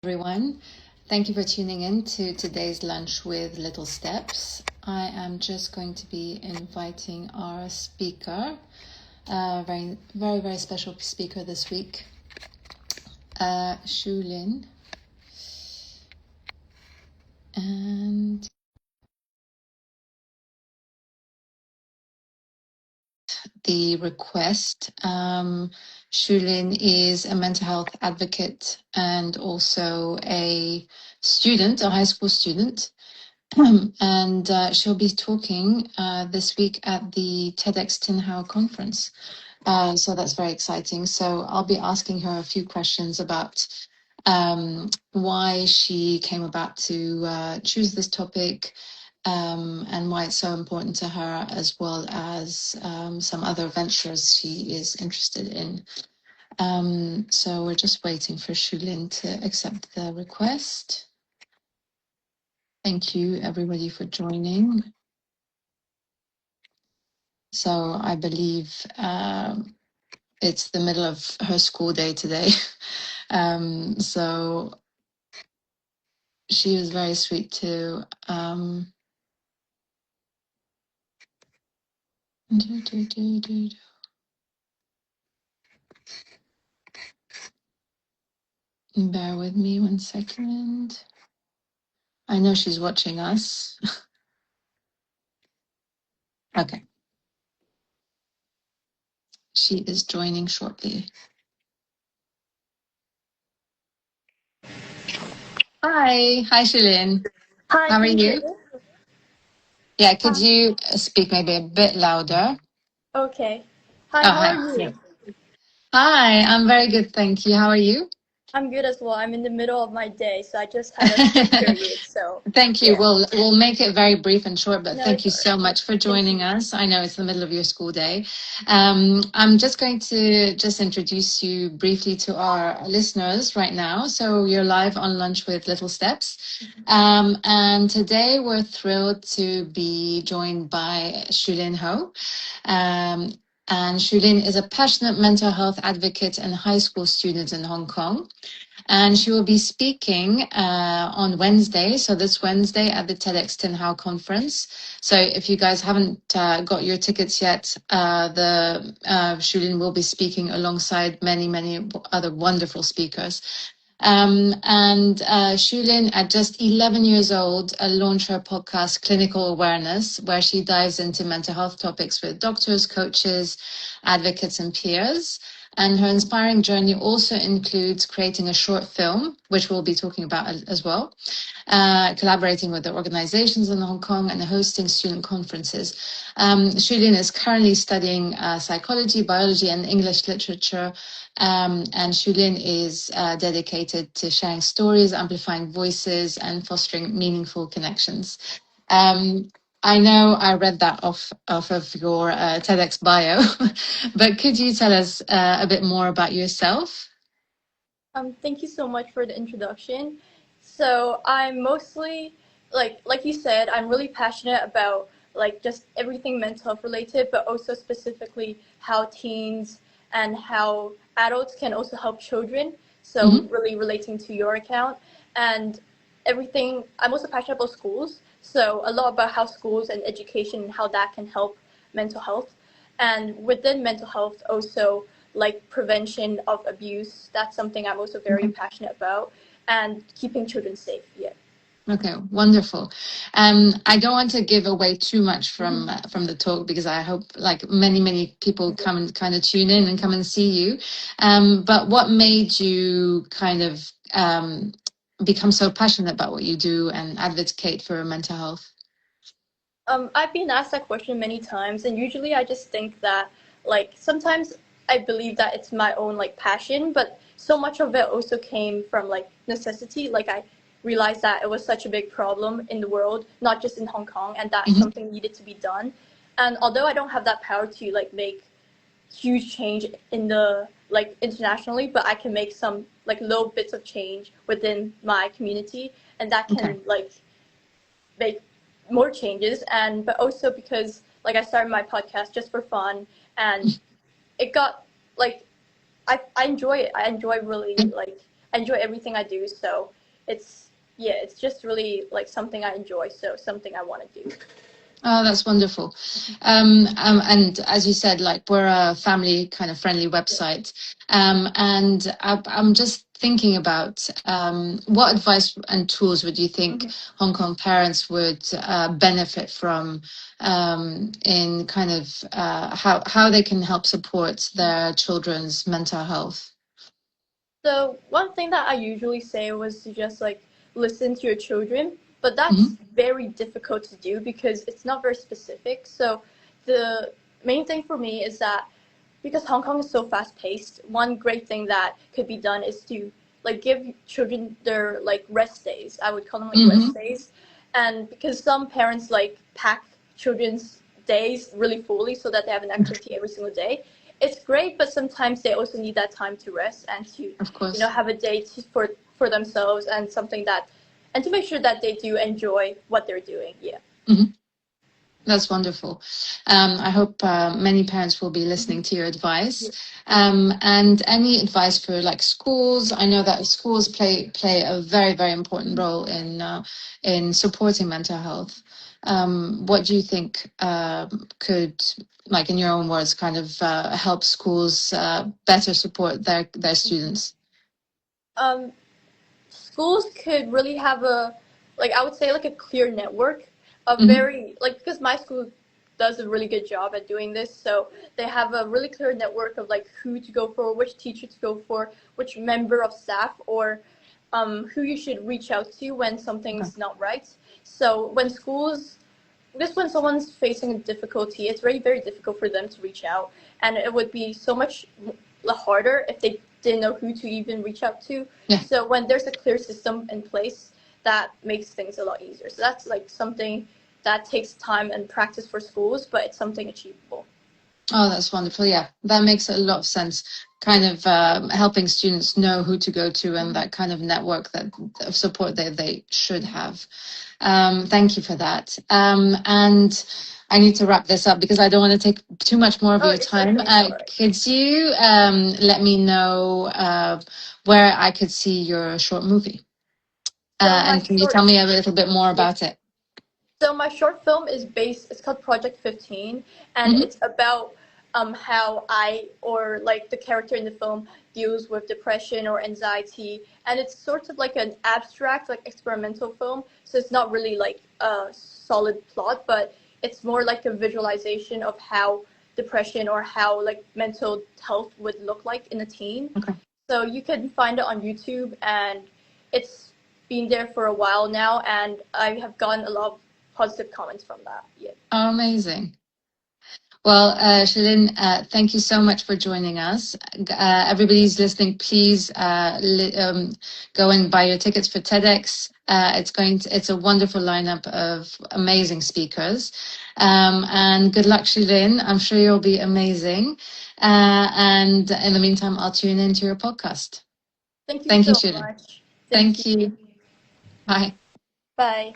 Everyone. Thank you for tuning in to today's Lunch with Little Steps. I am just going to be inviting our speaker, very special speaker this week, Shulin. And the request. Shulin is a mental health advocate and also a student, a high school student. And she'll be talking this week at the TEDxTinHauWomen conference. So that's very exciting. So I'll be asking her a few questions about why she came about to choose this topic, and why it's so important to her, as well as some other ventures she is interested in. So we're just waiting for Shulin to accept the request. Thank you, everybody, for joining. So I believe it's the middle of her school day today. So she was very sweet to bear with me 1 second. I know she's watching us. Okay. She is joining shortly. Hi, Shilin. Hi, How are can you? you? Yeah, could you speak maybe a bit louder? Okay. Hi, Oh, how are hi. Yeah. you? Hi, I'm very good, thank you. How are you? I'm good as well. I'm in the middle of my day, so I just had a sleep period. So, Thank you. yeah. We'll make it very brief and short, but No, thank it's you all right. so much for Thank joining you. us. I know it's the middle of your school day. I'm just going to introduce you briefly to our listeners right now. So you're live on Lunch with Little Steps. And today we're thrilled to be joined by Shulin Ho. And Shulin is a passionate mental health advocate and high school student in Hong Kong. And she will be speaking on Wednesday, so this Wednesday at the TEDxTinHauWomen conference. So if you guys haven't got your tickets yet, the Shulin will be speaking alongside many other wonderful speakers. And Shulin, at just 11 years old, launched her podcast, Clinical Awareness, where she dives into mental health topics with doctors, coaches, advocates, and peers. And her inspiring journey also includes creating a short film, which we'll be talking about as well, collaborating with the organizations in Hong Kong and hosting student conferences. Shulin is currently studying psychology, biology, and English literature. And Shulin is dedicated to sharing stories, amplifying voices, and fostering meaningful connections. I know I read that off of your TEDx bio, but could you tell us a bit more about yourself? Thank you so much for the introduction. So I'm mostly like you said, I'm really passionate about like just everything mental health related, but also specifically how teens and how adults can also help children. So Mm-hmm. really relating to your account and everything. I'm also passionate about schools, so a lot about how schools and education and how that can help mental health. And within mental health, also like prevention of abuse. That's something I'm also very Okay. passionate about, and keeping children safe. Yeah. Okay, wonderful. I don't want to give away too much from the talk, because I hope like many people come and kind of tune in and come and see you. But what made you kind of become so passionate about what you do and advocate for mental health? I've been asked that question many times, and usually I just think that, like, sometimes I believe that it's my own, like, passion, but so much of it also came from, like, necessity. Like, I realized that it was such a big problem in the world, not just in Hong Kong, and that Hmm. something needed to be done. And although I don't have that power to, like, make huge change in the, like, internationally, but I can make some, like, little bits of change within my community, and that Okay. can, like, make more changes. And but also because like I started my podcast just for fun, and it got like I enjoy it. I enjoy really like enjoy everything I do. So it's yeah, it's just really like something I enjoy. So something I want to do. Oh, that's wonderful. And as you said, like we're a family kind of friendly website. And I'm just thinking about what advice and tools would you think Hong Kong parents would benefit from in kind of how they can help support their children's mental health? So one thing that I usually say was to just like listen to your children, but Hmm. that's very difficult to do because it's not very specific. So the main thing for me is that because Hong Kong is so fast paced, one great thing that could be done is to like give children their like rest days. I would call them like rest Hmm. days. And because some parents like pack children's days really fully so that they have an activity every single day, it's great, but sometimes they also need that time to rest and to, Of course. have a day for themselves and something that, and to make sure that they do enjoy what they're doing. Yeah. Mhm. That's wonderful. I hope many parents will be listening to your advice. Yeah. And any advice for like schools? I know that schools play a very, very important role in supporting mental health. What do you think could, like in your own words, kind of help schools better support their students? Um, Schools could really have a, like I would say like a clear network of Hmm. very like, because my school does a really good job at doing this, so they have a really clear network of like who to go for, which teacher to go for, which member of staff, or who you should reach out to when Okay. something's not right. So when schools, because when someone's facing a difficulty, it's very, very difficult for them to reach out. And it would be so much harder if they didn't know who to even reach out to. Yeah. So when there's a clear system in place, that makes things a lot easier. So that's like something that takes time and practice for schools, but it's something achievable. Oh, that's wonderful. Yeah, that makes a lot of sense. Kind of helping students know who to go to and that kind of network of support that they should have. Thank you for that. And I need to wrap this up because I don't want to take too much more of Oh, your it's time. okay. It's all right. Could you let me know where I could see your short movie? So my And can you tell short, me a little bit more yeah. about it? So my short film is based. It's called Project 15, and Hmm. it's about how I, or like the character in the film, deals with depression or anxiety, and it's sort of like an abstract, like experimental film. So it's not really like a solid plot, but it's more like a visualization of how depression or how like mental health would look like in a teen. Okay. So you can find it on YouTube, and it's been there for a while now, and I have gotten a lot of positive comments from that. Yeah. Oh, amazing. Well, Shulin, thank you so much for joining us. Everybody's listening, please go and buy your tickets for TEDx. It's a wonderful lineup of amazing speakers. And good luck, Shulin. I'm sure you'll be amazing. And in the meantime, I'll tune into your podcast. Thank you Thank you, so Shulin. much. Thank Thank you. you. Bye. Bye.